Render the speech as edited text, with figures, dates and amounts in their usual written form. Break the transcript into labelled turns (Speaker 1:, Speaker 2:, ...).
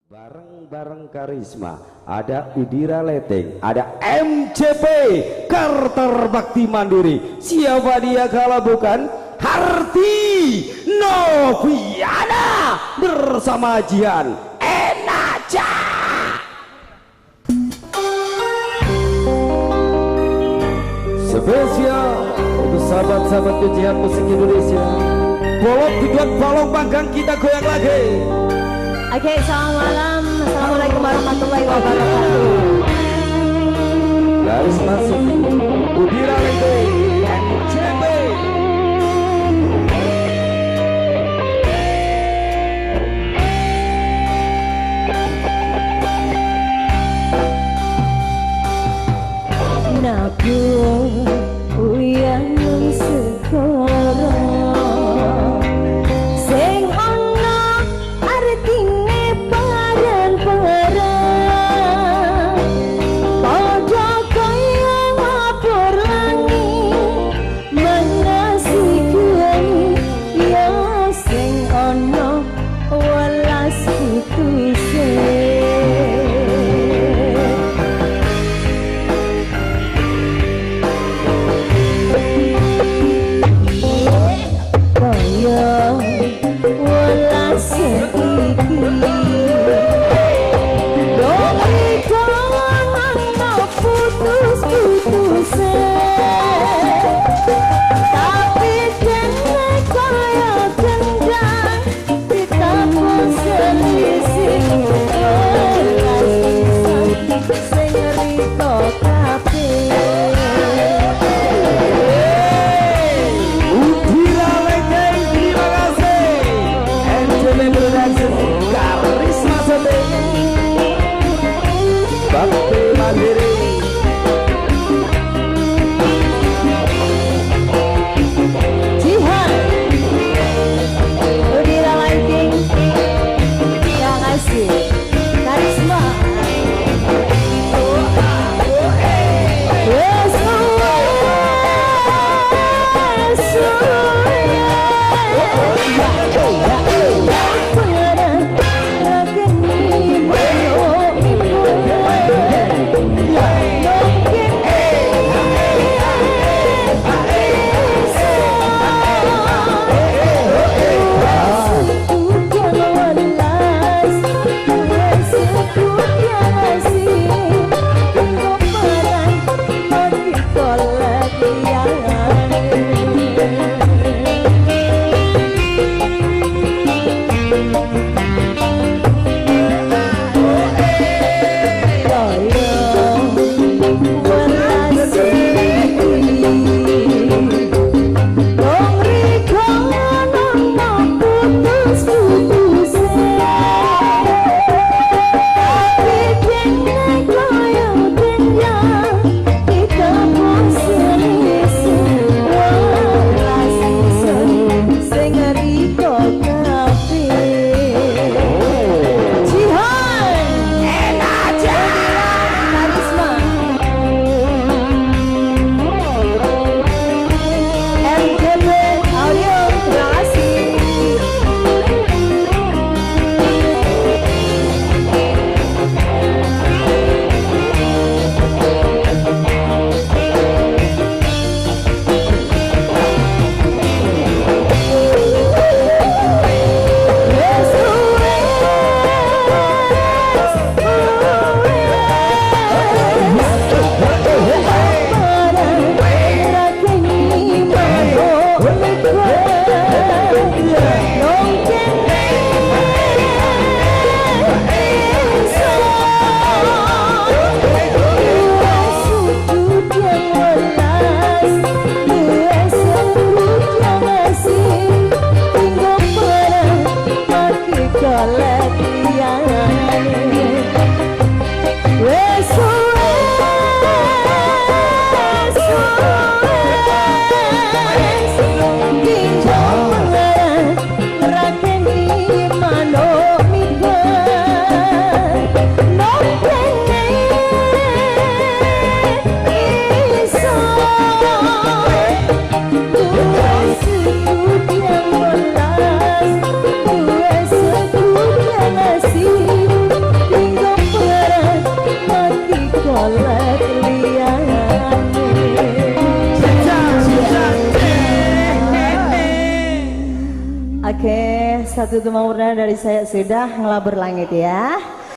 Speaker 1: Bareng-bareng karisma, ada Udira Leteng, ada MCP Carter Bakti Mandiri. Siapa dia kalau bukan Harti Noviana bersama Jihan Enaca. Spesial untuk sahabat-sahabat Jihan Musik Indonesia. Bolong dibuat bolong panggang, kita goyang lagi.
Speaker 2: Oke, selamat malam. Assalamualaikum warahmatullahi wabarakatuh.
Speaker 1: Garis masuk Udira Leteng MCP.
Speaker 2: Naku uyang segoro sing ana artine bareng-bareng padha kaya ngapur langit golek liyane. Oke, satu demam dari saya sudah ngelabur langit ya.